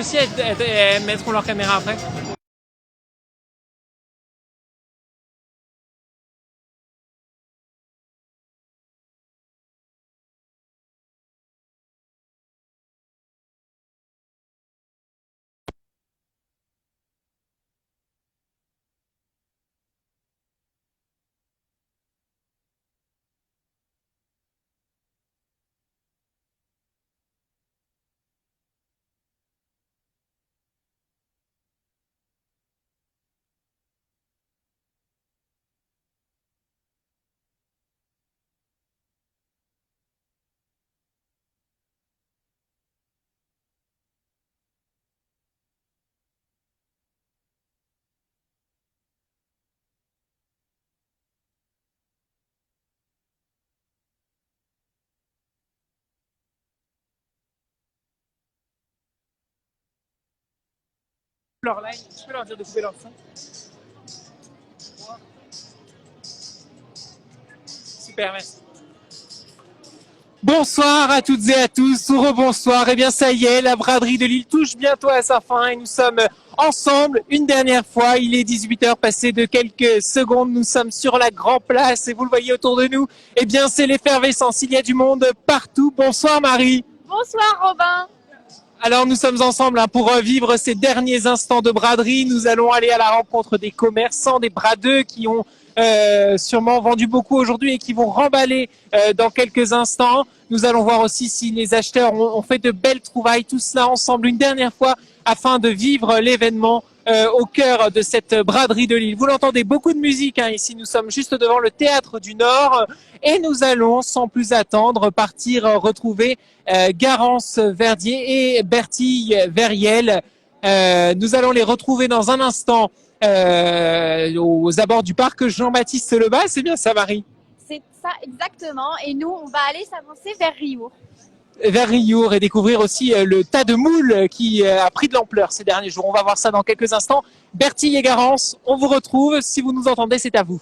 aussi, elles mettront leur caméra après. Leur live, tu peux leur dire de couper leur son. Super, merci. Bonsoir à toutes et à tous, ou rebonsoir. Eh bien, ça y est, la braderie de Lille touche bientôt à sa fin et nous sommes ensemble une dernière fois. Il est 18h passé de quelques secondes. Nous sommes sur la Grand Place et vous le voyez autour de nous. Eh bien, c'est l'effervescence. Il y a du monde partout. Bonsoir Marie. Bonsoir Robin. Alors nous sommes ensemble pour vivre ces derniers instants de braderie. Nous allons aller à la rencontre des commerçants, des bradeux qui ont sûrement vendu beaucoup aujourd'hui et qui vont remballer dans quelques instants. Nous allons voir aussi si les acheteurs ont fait de belles trouvailles. Tout cela ensemble une dernière fois afin de vivre l'événement au cœur de cette braderie de Lille. Vous l'entendez, beaucoup de musique ici. Nous sommes juste devant le Théâtre du Nord et nous allons sans plus attendre partir retrouver Garance Verdier et Bertille Verriel. Nous allons les retrouver dans un instant aux abords du parc Jean-Baptiste Lebas. C'est bien ça, Marie? C'est ça exactement. Et nous, on va aller s'avancer vers Rio. Vers Riour et découvrir aussi le tas de moules qui a pris de l'ampleur ces derniers jours. On va voir ça dans quelques instants. Bertille et Garance, on vous retrouve. Si vous nous entendez, c'est à vous.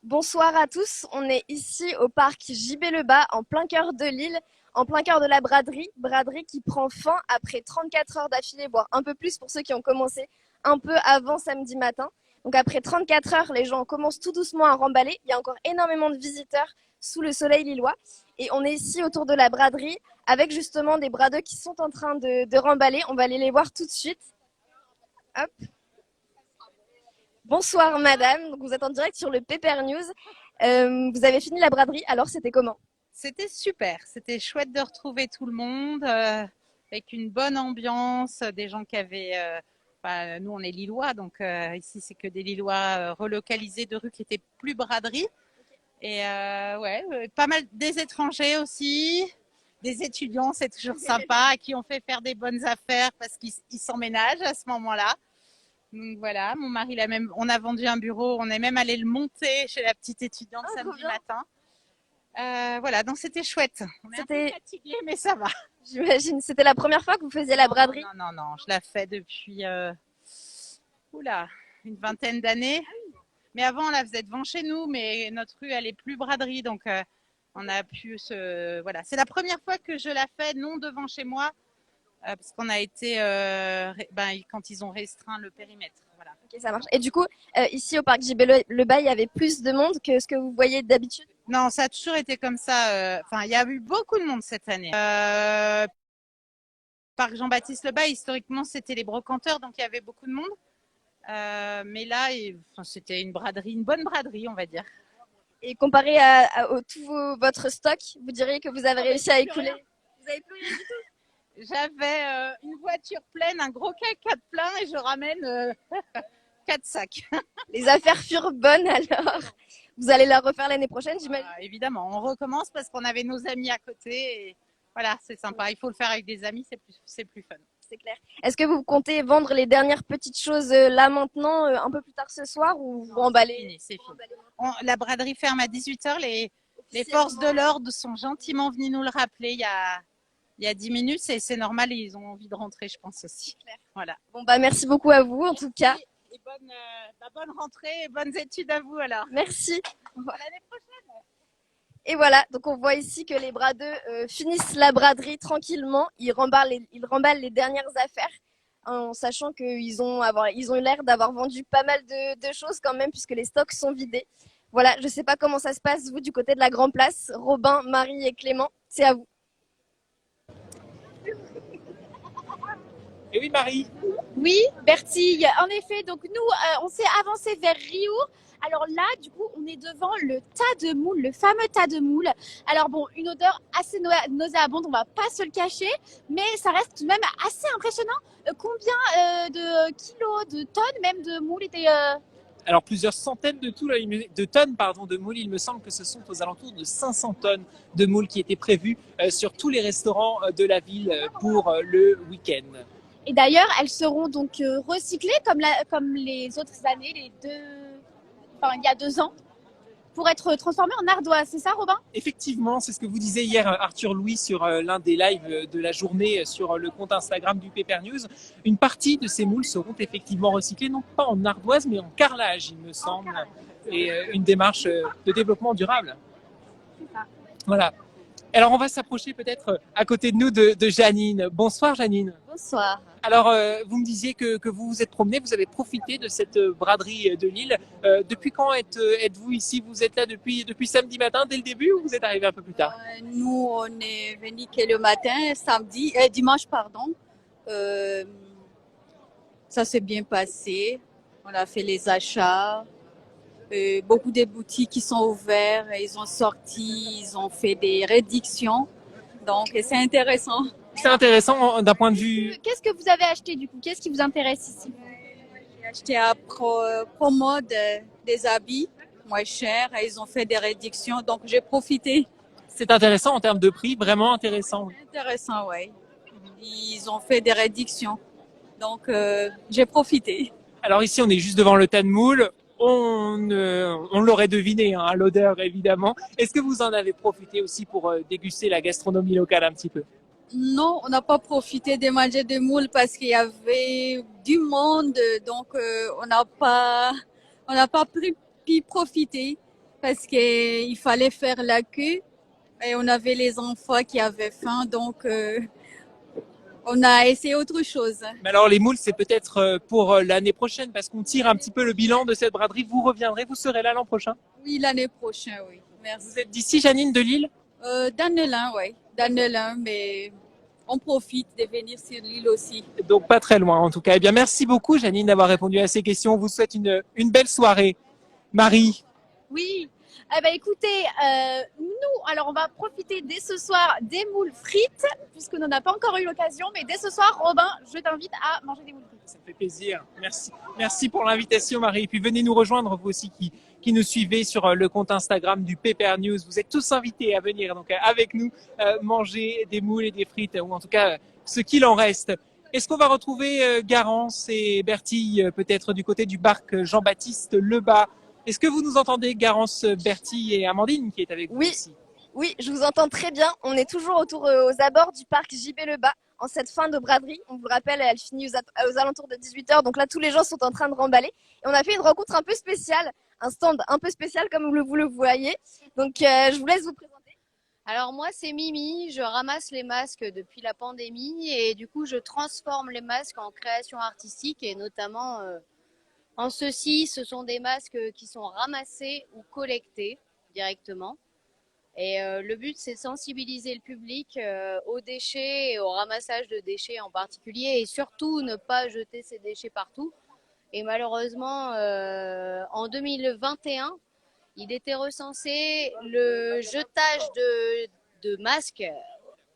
Bonsoir à tous. On est ici au parc JB-le-Bas, en plein cœur de Lille, en plein cœur de la braderie. Braderie qui prend fin après 34 heures d'affilée, voire un peu plus pour ceux qui ont commencé un peu avant samedi matin. Donc après 34 heures, les gens commencent tout doucement à remballer. Il y a encore énormément de visiteurs sous le soleil lillois. Et on est ici autour de la braderie avec justement des bradeux qui sont en train de remballer. On va aller les voir tout de suite. Hop. Bonsoir madame, donc vous êtes en direct sur le Pepper News. Vous avez fini la braderie, alors c'était comment? C'était super, c'était chouette de retrouver tout le monde avec une bonne ambiance, des gens qui avaient... nous on est Lillois, donc ici c'est que des Lillois relocalisés de rue qui étaient plus braderie. Et pas mal des étrangers aussi, des étudiants, c'est toujours sympa, à qui on fait faire des bonnes affaires parce qu'ils s'emménagent à ce moment-là. Donc voilà, mon mari on a vendu un bureau, on est même allé le monter chez la petite étudiante samedi matin. Voilà, donc c'était chouette. On est un peu fatigué, mais ça va. J'imagine. C'était la première fois que vous faisiez la braderie? Non, je la fais depuis une vingtaine d'années. Mais avant, on la faisait devant chez nous, mais notre rue, elle est plus braderie, donc on a pu voilà. C'est la première fois que je la fais non devant chez moi, parce qu'on a été quand ils ont restreint le périmètre. Voilà. Ok, ça marche. Et du coup, ici au parc JB-le-Bas, il y avait plus de monde que ce que vous voyez d'habitude? Non, ça a toujours été comme ça. Il y a eu beaucoup de monde cette année. Parc Jean-Baptiste Lebas, historiquement, c'était les brocanteurs, donc il y avait beaucoup de monde. Mais là, c'était une bonne braderie, on va dire. Et comparé à tout votre stock, vous diriez que vous avez réussi à écouler? Vous avez plus rien du tout? J'avais une voiture pleine, un gros CAC plein et je ramène 4 sacs. Les affaires furent bonnes alors. Vous allez la refaire l'année prochaine, j'imagine? Évidemment, on recommence parce qu'on avait nos amis à côté. Et voilà, c'est sympa. Il faut le faire avec des amis, c'est plus fun. C'est clair. Est-ce que vous comptez vendre les dernières petites choses là maintenant, un peu plus tard ce soir, ou vous emballez? C'est fini. La braderie ferme à 18h. Les forces de l'ordre sont gentiment venues nous le rappeler il y a 10 minutes. Et c'est normal, ils ont envie de rentrer, je pense aussi. Voilà. Bon, merci beaucoup à vous en tout cas. Et bonne rentrée et bonnes études à vous alors. Merci. À l'année prochaine. Et voilà, donc on voit ici que les bradeux finissent la braderie tranquillement. Ils remballent les dernières affaires en sachant ils ont l'air d'avoir vendu pas mal de choses quand même puisque les stocks sont vidés. Voilà, je sais pas comment ça se passe vous du côté de la Grand Place. Robin, Marie et Clément, c'est à vous. Et oui, Marie. Oui, Bertille, en effet, donc nous, on s'est avancé vers Riour. Alors là, du coup, on est devant le tas de moules, le fameux tas de moules. Alors bon, une odeur assez nauséabonde, on va pas se le cacher, mais ça reste tout de même assez impressionnant. Combien de kilos, de tonnes même de moules étaient... Alors plusieurs centaines de tonnes de moules, il me semble que ce sont aux alentours de 500 tonnes de moules qui étaient prévues sur tous les restaurants de la ville pour le week-end. Et d'ailleurs, elles seront donc recyclées comme les autres années, il y a 2 ans, pour être transformées en ardoise. C'est ça, Robin? Effectivement, c'est ce que vous disiez hier Arthur Louis sur l'un des lives de la journée sur le compte Instagram du Paper News. Une partie de ces moules seront effectivement recyclées, non pas en ardoise, mais en carrelage, il me semble, et une démarche de développement durable. C'est ça. Voilà. Alors, on va s'approcher peut-être à côté de nous de Janine. Bonsoir, Janine. Bonsoir. Alors, vous me disiez que vous vous êtes promené, vous avez profité de cette braderie de Lille. Depuis quand êtes-vous ici? Vous êtes là depuis samedi matin, dès le début, ou vous êtes arrivé un peu plus tard? Nous, on est venus que le matin, dimanche, pardon. Ça s'est bien passé. On a fait les achats. Beaucoup de boutiques qui sont ouvertes, ils ont sorti, ils ont fait des réductions. Donc, c'est intéressant. C'est intéressant d'un point de vue... Qu'est-ce que vous avez acheté du coup? Qu'est-ce qui vous intéresse ici? J'ai acheté à Promode des habits moins chers et ils ont fait des réductions. Donc, j'ai profité. C'est intéressant en termes de prix, vraiment intéressant. Intéressant, oui. Ils ont fait des réductions. Donc, j'ai profité. Alors ici, on est juste devant le tas de moules. On l'aurait deviné, hein, à l'odeur évidemment. Est-ce que vous en avez profité aussi pour déguster la gastronomie locale un petit peu? Non, on n'a pas profité de manger des moules parce qu'il y avait du monde, donc on n'a pas pu profiter parce qu'il fallait faire la queue et on avait les enfants qui avaient faim, donc on a essayé autre chose. Mais alors les moules, c'est peut-être pour l'année prochaine parce qu'on tire un petit peu le bilan de cette braderie. Vous reviendrez, vous serez là l'an prochain? Oui, l'année prochaine, oui. Merci. Vous êtes d'ici, Janine, de Lille? D'Annelin, oui. D'Annelin, mais on profite de venir sur l'île aussi. Donc pas très loin en tout cas. Eh bien, merci beaucoup, Janine, d'avoir répondu à ces questions. On vous souhaite une belle soirée. Marie? Oui. Eh ben, écoutez, alors on va profiter dès ce soir des moules frites, puisqu'on n'en a pas encore eu l'occasion, mais dès ce soir, Robin, je t'invite à manger des moules frites. Ça me fait plaisir. Merci. Merci pour l'invitation, Marie. Et puis venez nous rejoindre, vous aussi qui nous suivez sur le compte Instagram du Paper News. Vous êtes tous invités à venir donc avec nous manger des moules et des frites, ou en tout cas ce qu'il en reste. Est-ce qu'on va retrouver Garance et Bertille peut-être du côté du parc Jean-Baptiste Lebas? Est-ce que vous nous entendez, Garance, Bertille et Amandine qui est avec vous ici? Oui, je vous entends très bien. On est toujours aux abords du parc JB Lebas en cette fin de braderie. On vous rappelle, elle finit aux alentours de 18h. Donc là, tous les gens sont en train de remballer. Et on a fait une rencontre un peu spéciale, un stand un peu spécial comme vous le voyez. Donc je vous laisse vous présenter. Alors moi c'est Mimi, je ramasse les masques depuis la pandémie et du coup je transforme les masques en création artistique et notamment en ceci, ce sont des masques qui sont ramassés ou collectés directement. Et le but, c'est de sensibiliser le public aux déchets et au ramassage de déchets en particulier et surtout ne pas jeter ces déchets partout. Et malheureusement, en 2021, il était recensé le jetage de masques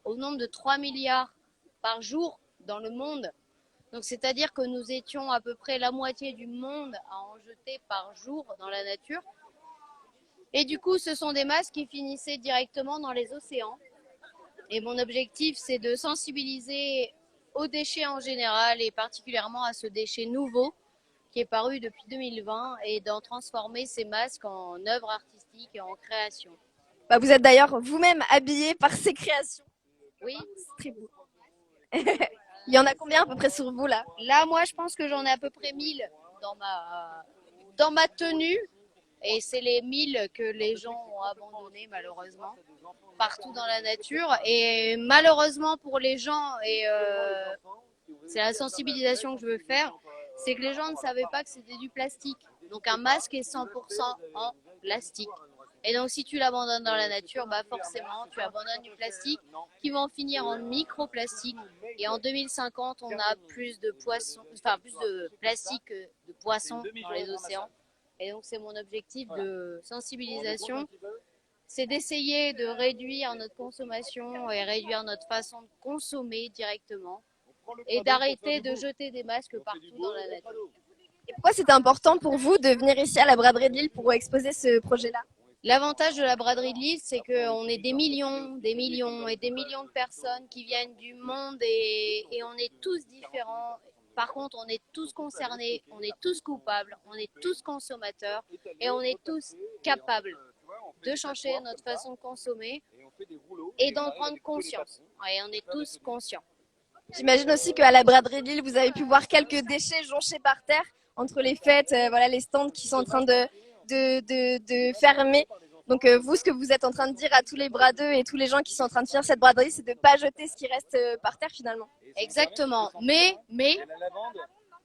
au nombre de 3 milliards par jour dans le monde. Donc, c'est-à-dire que nous étions à peu près la moitié du monde à en jeter par jour dans la nature. Et du coup, ce sont des masques qui finissaient directement dans les océans. Et mon objectif, c'est de sensibiliser aux déchets en général et particulièrement à ce déchet nouveau qui est paru depuis 2020 et d'en transformer ces masques en œuvres artistiques et en création. Bah, vous êtes d'ailleurs vous-même habillé par ces créations. Oui. C'est très beau. Il y en a combien à peu près sur vous là? Là, moi, je pense que j'en ai à peu près 1000 dans ma tenue. Et c'est les 1000 que les gens ont abandonnés malheureusement partout dans la nature. Et malheureusement pour les gens, et c'est la sensibilisation que je veux faire, c'est que les gens ne savaient pas que c'était du plastique. Donc un masque est 100% en plastique. Et donc si tu l'abandonnes dans la nature, bah forcément tu abandonnes du plastique qui va en finir en microplastique. Et en 2050, on a plus de poissons, enfin plus de plastique que de poissons dans les océans. Et donc c'est mon objectif de sensibilisation, c'est d'essayer de réduire notre consommation et réduire notre façon de consommer directement et d'arrêter de jeter des masques partout dans la nature. Et pourquoi c'était important pour vous de venir ici à la braderie de Lille pour exposer ce projet-là? L'avantage de la braderie de Lille, c'est qu'on est des millions et des millions de personnes qui viennent du monde et on est tous différents. Par contre, on est tous concernés, on est tous coupables, on est tous consommateurs et on est tous capables de changer notre façon de consommer et d'en prendre conscience. Et on est tous conscients. J'imagine aussi qu'à la braderie de Lille, vous avez pu voir quelques déchets jonchés par terre entre les fêtes, voilà, les stands qui sont en train de fermer. Donc vous, ce que vous êtes en train de dire à tous les bradeux et tous les gens qui sont en train de finir cette braderie, c'est de ne pas jeter ce qui reste par terre finalement. Exactement. Mais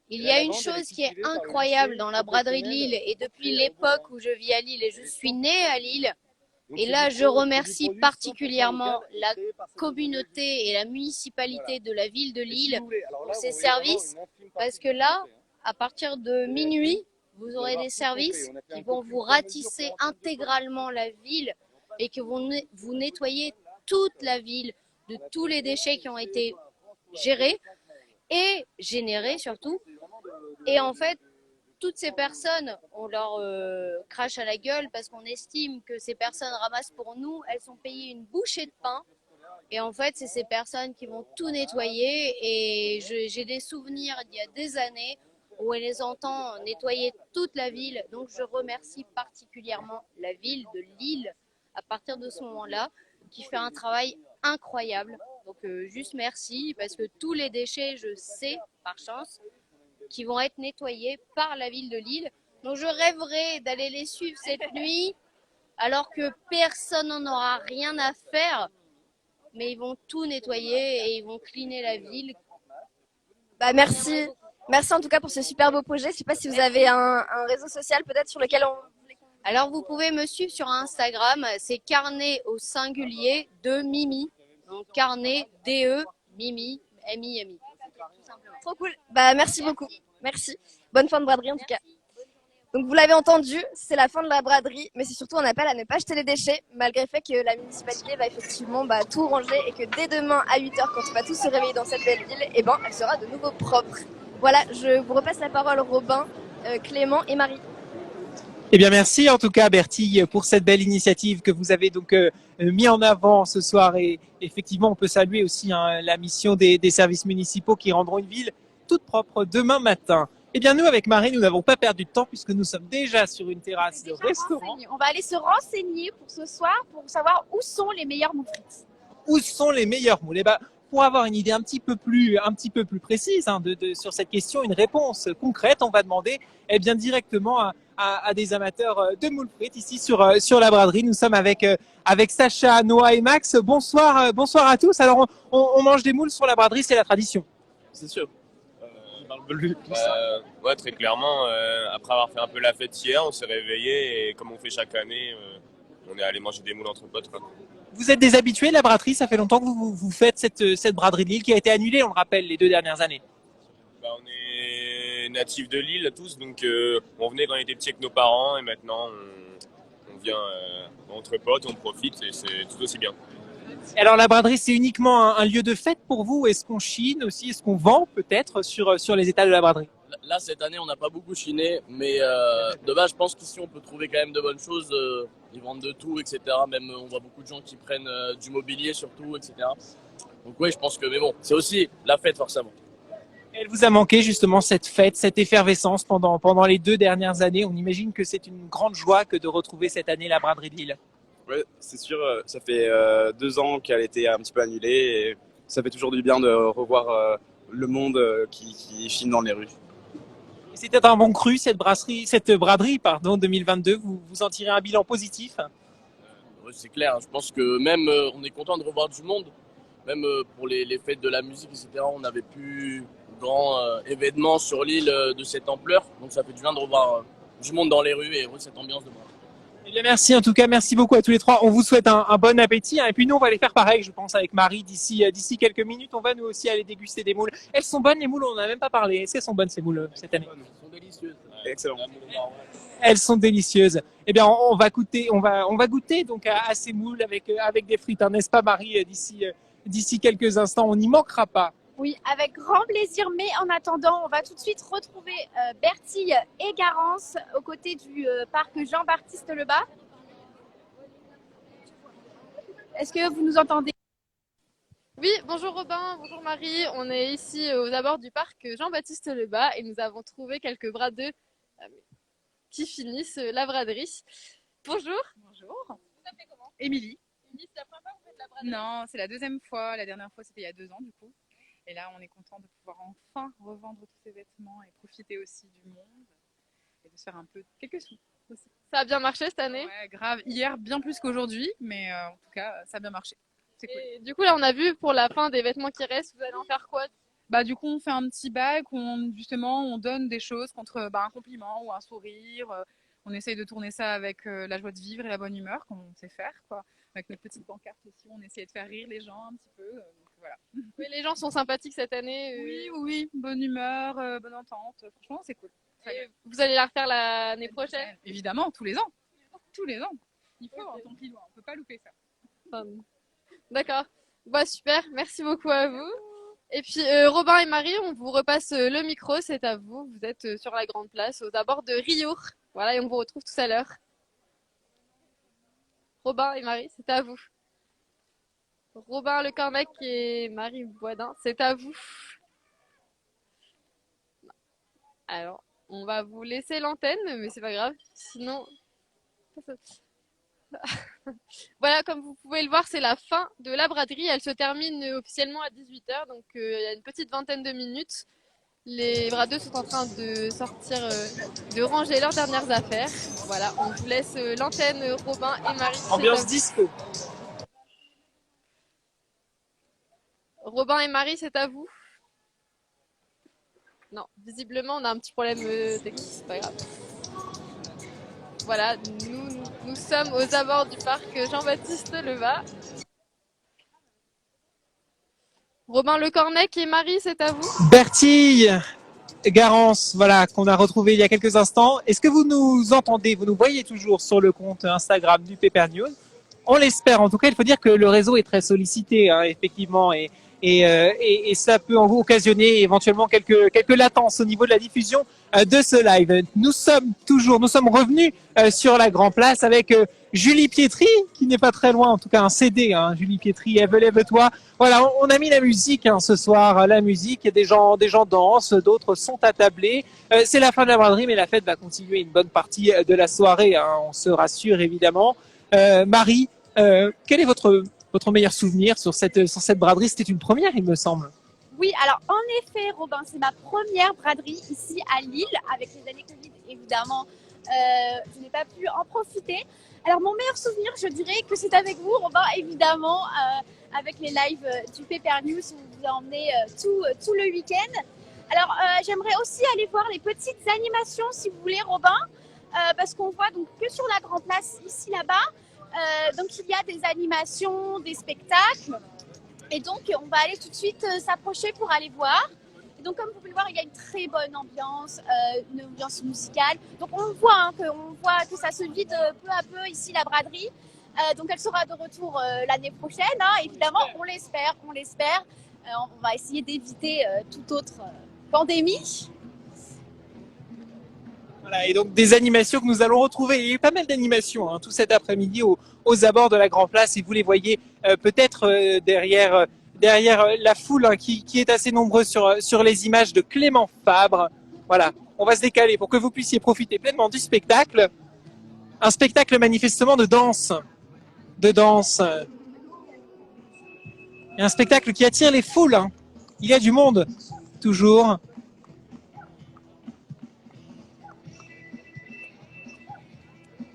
il y a une chose qui est incroyable dans la braderie de Lille et depuis l'époque où je vis à Lille et je suis née à Lille. Et là, je remercie particulièrement la communauté et la municipalité de la ville de Lille pour ces services parce que là, à partir de minuit, vous aurez des services qui vont vous ratisser intégralement la ville et que vous nettoyez toute la ville de tous les déchets qui ont été gérés et générés surtout. Et en fait, toutes ces personnes, on leur crache à la gueule parce qu'on estime que ces personnes ramassent pour nous, elles sont payées une bouchée de pain. Et en fait, c'est ces personnes qui vont tout nettoyer. Et j'ai des souvenirs d'il y a des années où on les entend nettoyer toute la ville. Donc je remercie particulièrement la ville de Lille à partir de ce moment-là, qui fait un travail incroyable. Donc juste merci, parce que tous les déchets, je sais, par chance, qui vont être nettoyés par la ville de Lille. Donc je rêverais d'aller les suivre cette nuit, alors que personne n'en aura rien à faire, mais ils vont tout nettoyer et ils vont cleaner la ville. Bah merci. Merci en tout cas pour ce super beau projet. Je ne sais pas si vous avez un réseau social peut-être sur lequel on... Alors vous pouvez me suivre sur Instagram, c'est carnet au singulier de Mimi. Donc carnet DE Mimi M-I-M-I. Trop cool. Bah merci beaucoup. Merci. Bonne fin de braderie en tout cas. Donc vous l'avez entendu, c'est la fin de la braderie, mais c'est surtout un appel à ne pas jeter les déchets, malgré le fait que la municipalité va effectivement tout ranger et que dès demain à 8h, quand on va tous se réveiller dans cette belle ville, eh ben, elle sera de nouveau propre. Voilà, je vous repasse la parole Robin, Clément et Marie. Eh bien, merci en tout cas, Bertille, pour cette belle initiative que vous avez donc mis en avant ce soir. Et effectivement, on peut saluer aussi la mission des services municipaux qui rendront une ville toute propre demain matin. Eh bien, nous, avec Marie, nous n'avons pas perdu de temps puisque nous sommes déjà sur une terrasse de restaurant. On va aller se renseigner pour ce soir pour savoir où sont les meilleurs moules frites. Où sont les meilleurs moules? Eh ben, pour avoir une idée un petit peu plus précise sur cette question, une réponse concrète, on va demander bien directement à des amateurs de moules frites ici sur la braderie. Nous sommes avec Sacha, Noah et Max. Bonsoir à tous. Alors on mange des moules sur la braderie, c'est la tradition. C'est sûr. Ouais, très clairement. Après avoir fait un peu la fête hier, on s'est réveillé et comme on fait chaque année, on est allé manger des moules entre potes, quoi. Vous êtes des habitués de la braderie, ça fait longtemps que vous faites cette braderie de Lille qui a été annulée, on le rappelle, les 2 dernières années. On est natifs de Lille tous, donc on venait quand on était petits avec nos parents et maintenant on vient entre potes, on profite et c'est tout aussi bien. Alors la braderie, c'est uniquement un lieu de fête pour vous? Est-ce qu'on chine aussi? Est-ce qu'on vend peut-être sur les étals de la braderie? Là, cette année, on n'a pas beaucoup chiné, mais de base, je pense qu'ici, on peut trouver quand même de bonnes choses. Ils vendent de tout, etc. Même, on voit beaucoup de gens qui prennent du mobilier surtout, etc. Donc oui, je pense que, mais bon, c'est aussi la fête forcément. Elle vous a manqué justement cette fête, cette effervescence pendant les 2 dernières années. On imagine que c'est une grande joie que de retrouver cette année la braderie de Lille. Ouais, c'est sûr, ça fait 2 ans qu'elle était un petit peu annulée et ça fait toujours du bien de revoir le monde qui chine dans les rues. C'était un bon cru, cette braderie, pardon, 2022. Vous en tirez un bilan positif? Ouais, c'est clair, je pense que même on est content de revoir du monde, même pour les fêtes de la musique, etc. On n'avait plus grand événement sur l'île de cette ampleur, donc ça fait du bien de revoir du monde dans les rues et cette ambiance de braderie. Eh bien, merci en tout cas, merci beaucoup à tous les trois. On vous souhaite un bon appétit. Et puis nous, on va aller faire pareil, je pense, avec Marie d'ici quelques minutes. On va nous aussi aller déguster des moules. Elles sont bonnes les moules, on n'en a même pas parlé. Est-ce qu'elles sont bonnes ces moules cette année? Elles sont délicieuses. Excellent. Elles sont délicieuses. Eh bien, on va goûter donc à ces moules avec des frites, hein, n'est-ce pas Marie? D'ici quelques instants, on n'y manquera pas. Oui, avec grand plaisir. Mais en attendant, on va tout de suite retrouver Bertille et Garance aux côtés du parc Jean-Baptiste Lebas. Est-ce que vous nous entendez? Oui, bonjour Robin, bonjour Marie. On est ici aux abords du parc Jean-Baptiste Lebas et nous avons trouvé quelques bradeux qui finissent la braderie. Bonjour. Bonjour. Vous appelez comment? Émilie. Émilie, c'est la première fois que vous faites la braderie? Non, c'est la deuxième fois. La dernière fois, c'était il y a 2 ans, du coup. Et là, on est content de pouvoir enfin revendre tous ces vêtements et profiter aussi du monde et de se faire un peu quelques sous aussi. Ça a bien marché cette année? Ouais, grave. Hier, bien plus qu'aujourd'hui, mais en tout cas, ça a bien marché. C'est cool. Et du coup, là, on a vu pour la fin des vêtements qui restent, vous allez en faire quoi? Bah, du coup, on fait un petit bac où on donne des choses contre un compliment ou un sourire. On essaye de tourner ça avec la joie de vivre et la bonne humeur, comme on sait faire, quoi. Avec notre petite pancarte aussi, on essaie de faire rire les gens un petit peu. Donc voilà. Oui, les gens sont sympathiques cette année. Oui, bonne humeur, bonne entente. Franchement, c'est cool. Et vous allez la refaire l'année prochaine? Évidemment, tous les ans. Tous les ans. Il faut en tant qu'Illois, on peut pas louper ça. D'accord. Bah, super, merci beaucoup à vous. Et puis Robin et Marie, on vous repasse le micro, c'est à vous. Vous êtes sur la grande place aux abords de Riour. Voilà, et on vous retrouve tout à l'heure. Robin et Marie, c'est à vous. Robin Lecornec et Marie Boisdin, c'est à vous. Alors, on va vous laisser l'antenne, mais c'est pas grave. Sinon... Voilà, comme vous pouvez le voir, c'est la fin de la braderie. Elle se termine officiellement à 18h, donc il y a une petite vingtaine de minutes. Les bradeux sont en train de sortir, de ranger leurs dernières affaires. Voilà, on vous laisse l'antenne, Robin et Marie. Ambiance disco. Robin et Marie, c'est à vous. Non, visiblement, on a un petit problème technique, c'est pas grave. Voilà, nous sommes aux abords du parc Jean-Baptiste Lebas. Robin Lecornec et Marie, c'est à vous. Bertille, Garance, voilà, qu'on a retrouvé il y a quelques instants. Est-ce que vous nous entendez? Vous nous voyez toujours sur le compte Instagram du Paper News? On l'espère. En tout cas, il faut dire que le réseau est très sollicité, hein, effectivement, et ça peut occasionner éventuellement quelques latences au niveau de la diffusion de ce live. Nous sommes revenus sur la Grand Place avec Julie Pietri, qui n'est pas très loin, en tout cas un CD, hein, Julie Pietri, Lève-toi. Voilà, on a mis la musique hein, ce soir, la musique, des gens dansent, d'autres sont attablés. C'est la fin de la braderie, mais la fête va continuer une bonne partie de la soirée, hein, on se rassure évidemment. Marie, quel est votre meilleur souvenir sur cette braderie? C'était une première, il me semble. Oui, alors en effet, Robin, c'est ma première braderie ici à Lille. Avec les années Covid, évidemment, je n'ai pas pu en profiter. Alors mon meilleur souvenir, je dirais que c'est avec vous, Robin, évidemment, avec les lives du Paper News où vous a emmené tout le week-end. Alors j'aimerais aussi aller voir les petites animations, si vous voulez, Robin, parce qu'on voit donc que sur la Grand Place, ici, là-bas. Donc il y a des animations, des spectacles. Et donc, on va aller tout de suite s'approcher pour aller voir. Et donc, comme vous pouvez le voir, il y a une très bonne ambiance, une ambiance musicale. Donc, on voit que ça se vide peu à peu ici, la braderie. Donc, elle sera de retour l'année prochaine, hein, évidemment, on l'espère. On va essayer d'éviter toute autre pandémie. Voilà, et donc des animations que nous allons retrouver. Il y a eu pas mal d'animations hein, tout cet après-midi aux abords de la Grand Place et vous les voyez peut-être derrière la foule hein, qui est assez nombreuse sur les images de Clément Fabre. Voilà, on va se décaler pour que vous puissiez profiter pleinement du spectacle. Un spectacle manifestement de danse. Et un spectacle qui attire les foules. Hein. Il y a du monde, toujours.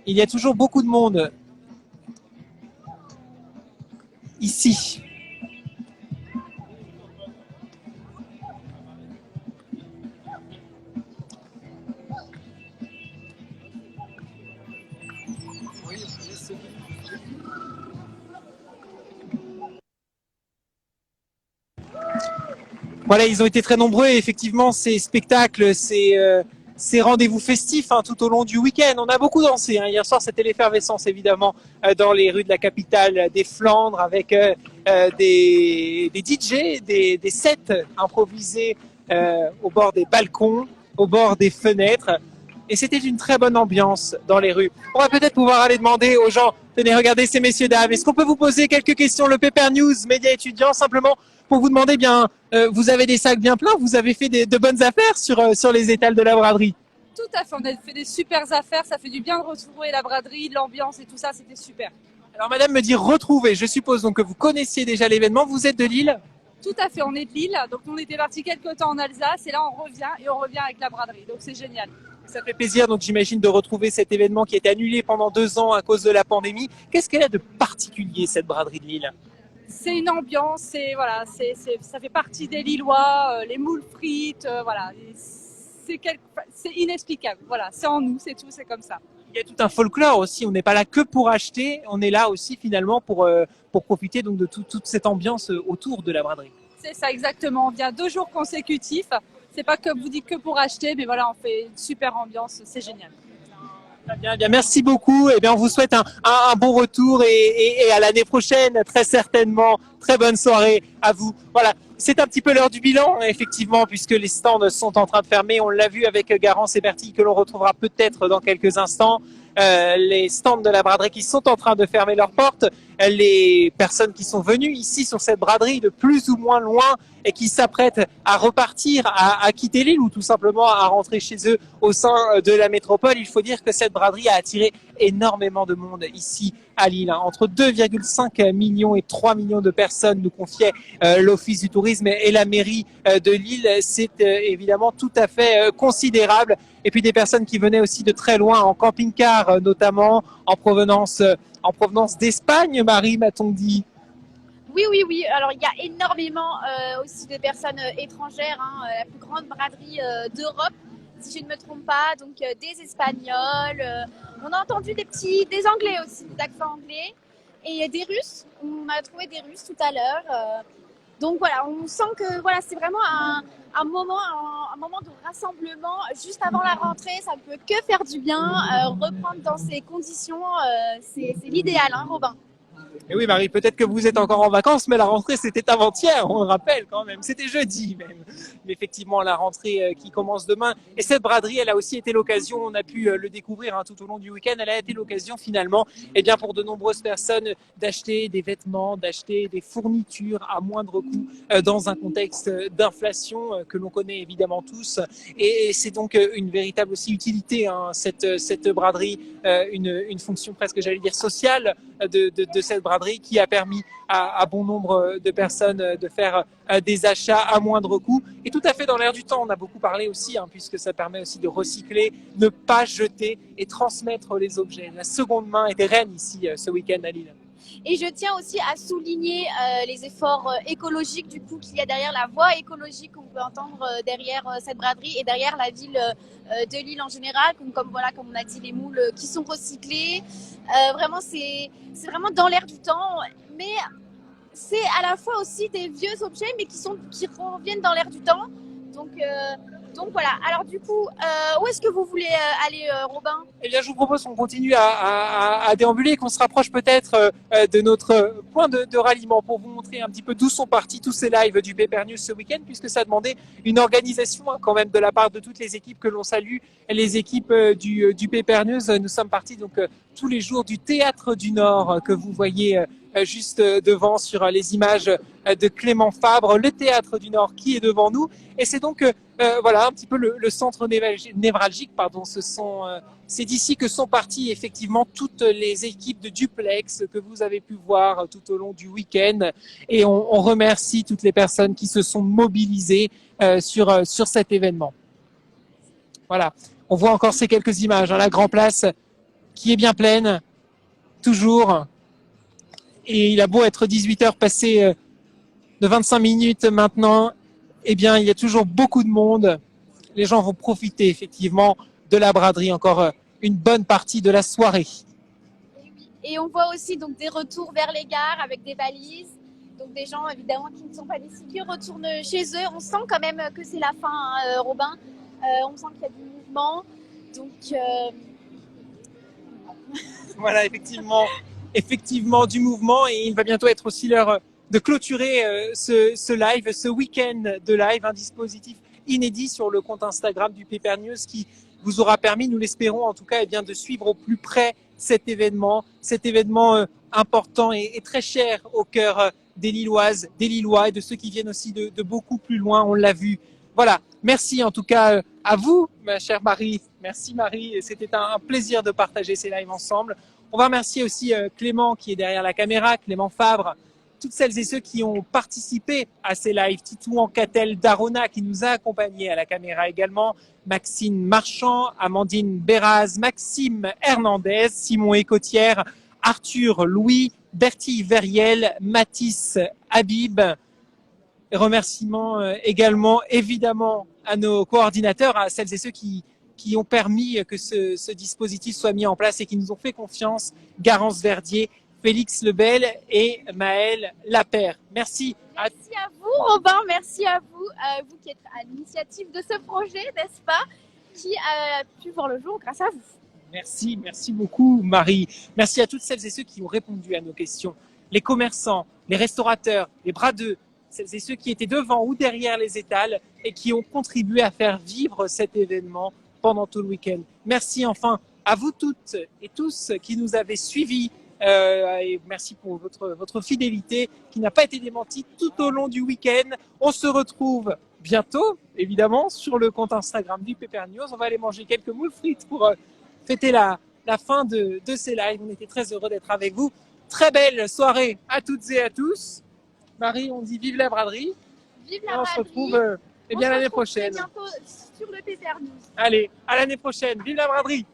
Il y a toujours beaucoup de monde ici. Voilà, ils ont été très nombreux et effectivement ces spectacles, ces rendez-vous festifs tout au long du week-end. On a beaucoup dansé. Hier soir, c'était l'effervescence évidemment dans les rues de la capitale des Flandres avec des DJ, des sets improvisés au bord des balcons, au bord des fenêtres. Et c'était une très bonne ambiance dans les rues. On va peut-être pouvoir aller demander aux gens, tenez, regardez ces messieurs dames, est-ce qu'on peut vous poser quelques questions? Le Paper News, média étudiant, simplement pour vous demander, vous avez des sacs bien pleins, vous avez fait de bonnes affaires sur les étals de la braderie? Tout à fait, on a fait des super affaires, ça fait du bien de retrouver la braderie, l'ambiance et tout ça, c'était super. Alors madame me dit retrouver, je suppose donc que vous connaissiez déjà l'événement, vous êtes de Lille? Tout à fait, on est de Lille, donc on était parti quelques temps en Alsace et là on revient avec la braderie, donc c'est génial. Ça fait plaisir, donc j'imagine, de retrouver cet événement qui a été annulé pendant 2 ans à cause de la pandémie. Qu'est-ce qu'elle a de particulier, cette braderie de Lille? C'est une ambiance, ça fait partie des Lillois, les moules frites, voilà. C'est inexplicable, voilà, c'est en nous, c'est tout, c'est comme ça. Il y a tout un folklore aussi, on n'est pas là que pour acheter, on est là aussi finalement pour profiter donc de toute cette ambiance autour de la braderie. C'est ça exactement, on vient 2 jours consécutifs, c'est pas que vous dites que pour acheter, mais voilà, on fait une super ambiance, c'est génial. Bien, merci beaucoup. On vous souhaite un bon retour et à l'année prochaine, très certainement. Très bonne soirée à vous. Voilà, c'est un petit peu l'heure du bilan, effectivement, puisque les stands sont en train de fermer. On l'a vu avec Garance et Bertille, que l'on retrouvera peut-être dans quelques instants. Les stands de la braderie qui sont en train de fermer leurs portes. Les personnes qui sont venues ici sur cette braderie de plus ou moins loin et qui s'apprêtent à repartir, à quitter l'île ou tout simplement à rentrer chez eux au sein de la métropole. Il faut dire que cette braderie a attiré énormément de monde ici à Lille. Entre 2,5 millions et 3 millions de personnes, nous confiait l'Office du tourisme et la mairie de Lille. C'est évidemment tout à fait considérable. Et puis des personnes qui venaient aussi de très loin, en camping-car notamment, en provenance d'Espagne, Marie, m'a-t-on dit? Oui. Alors, il y a énormément aussi de personnes étrangères. La plus grande braderie d'Europe, si je ne me trompe pas. Donc, des Espagnols. On a entendu des Anglais aussi, des accents anglais. Et des Russes. On a trouvé des Russes tout à l'heure. Donc, voilà, on sent que voilà, c'est vraiment un moment de rassemblement juste avant la rentrée. Ça ne peut que faire du bien. Reprendre dans ces conditions, c'est l'idéal, Robin? Et oui, Marie, peut-être que vous êtes encore en vacances, mais la rentrée, c'était avant-hier, on le rappelle quand même. C'était jeudi même. Mais effectivement, la rentrée qui commence demain. Et cette braderie, elle a aussi été l'occasion, on a pu le découvrir tout au long du week-end, elle a été l'occasion finalement, pour de nombreuses personnes d'acheter des vêtements, d'acheter des fournitures à moindre coût dans un contexte d'inflation que l'on connaît évidemment tous. Et c'est donc une véritable aussi utilité, cette braderie, une fonction presque, j'allais dire, sociale de cette braderie qui a permis à bon nombre de personnes de faire des achats à moindre coût et tout à fait dans l'air du temps. On a beaucoup parlé aussi, puisque ça permet aussi de recycler, ne pas jeter et transmettre les objets. La seconde main était reine ici ce week-end à Lille. Et je tiens aussi à souligner les efforts écologiques du coup qu'il y a derrière, la voix écologique qu'on peut entendre derrière cette braderie et derrière la ville de Lille en général, comme on a dit, les moules qui sont recyclés. Vraiment, c'est vraiment dans l'air du temps, mais c'est à la fois aussi des vieux objets, mais qui reviennent dans l'air du temps. Donc voilà. Alors du coup, où est-ce que vous voulez aller, Robin? Eh bien, je vous propose qu'on continue à déambuler, qu'on se rapproche peut-être de notre point de ralliement pour vous montrer un petit peu d'où sont partis tous ces lives du Paper News ce week-end, puisque ça demandait une organisation quand même de la part de toutes les équipes que l'on salue, les équipes du Paper News. Nous sommes partis donc tous les jours du Théâtre du Nord que vous voyez juste devant sur les images de Clément Fabre, le Théâtre du Nord qui est devant nous. Et c'est donc voilà un petit peu le centre névralgique. C'est d'ici que sont parties effectivement toutes les équipes de duplex que vous avez pu voir tout au long du week-end. Et on remercie toutes les personnes qui se sont mobilisées sur cet événement. Voilà, on voit encore ces quelques images, la Grand Place qui est bien pleine, toujours. Et il a beau être 18h passé de 25 minutes maintenant, eh bien, il y a toujours beaucoup de monde. Les gens vont profiter effectivement de la braderie encore une bonne partie de la soirée. Et on voit aussi donc des retours vers les gares avec des valises. Donc des gens évidemment qui ne sont pas d'ici qui retournent chez eux. On sent quand même que c'est la fin, hein, Robin. On sent qu'il y a du mouvement. Donc voilà, effectivement du mouvement, et il va bientôt être aussi l'heure de clôturer ce live, ce week-end de live, un dispositif inédit sur le compte Instagram du Paper News qui vous aura permis, nous l'espérons en tout cas, eh bien, de suivre au plus près cet événement important et très cher au cœur des Lilloises, des Lillois et de ceux qui viennent aussi de beaucoup plus loin, on l'a vu. Voilà, merci en tout cas à vous, ma chère Marie. Merci Marie, c'était un plaisir de partager ces lives ensemble. On va remercier aussi Clément qui est derrière la caméra, Clément Fabre, toutes celles et ceux qui ont participé à ces lives, Titou Ancatel d'Arona qui nous a accompagnés à la caméra également, Maxime Marchand, Amandine Beraz, Maxime Hernandez, Simon Écotière, Arthur Louis, Bertie Verriel, Mathis Habib. Remerciements également évidemment à nos coordinateurs, à celles et ceux qui ont permis que ce dispositif soit mis en place et qui nous ont fait confiance, Garance Verdier, Félix Lebel et Maëlle Lapère. Merci. Merci à vous Robin, merci à vous, vous qui êtes à l'initiative de ce projet, n'est-ce pas, qui a pu voir le jour grâce à vous. Merci beaucoup Marie. Merci à toutes celles et ceux qui ont répondu à nos questions. Les commerçants, les restaurateurs, les bradeux, celles et ceux qui étaient devant ou derrière les étals et qui ont contribué à faire vivre cet événement pendant tout le week-end. Merci enfin à vous toutes et tous qui nous avez suivis. Et merci pour votre fidélité qui n'a pas été démentie tout au long du week-end. On se retrouve bientôt, évidemment, sur le compte Instagram du Paper News. On va aller manger quelques moules frites pour fêter la fin de ces lives. On était très heureux d'être avec vous. Très belle soirée à toutes et à tous. Marie, on dit vive la braderie. Vive la braderie. On se retrouve l'année prochaine. Bientôt sur le Paper News. Allez, à l'année prochaine. Vive la braderie.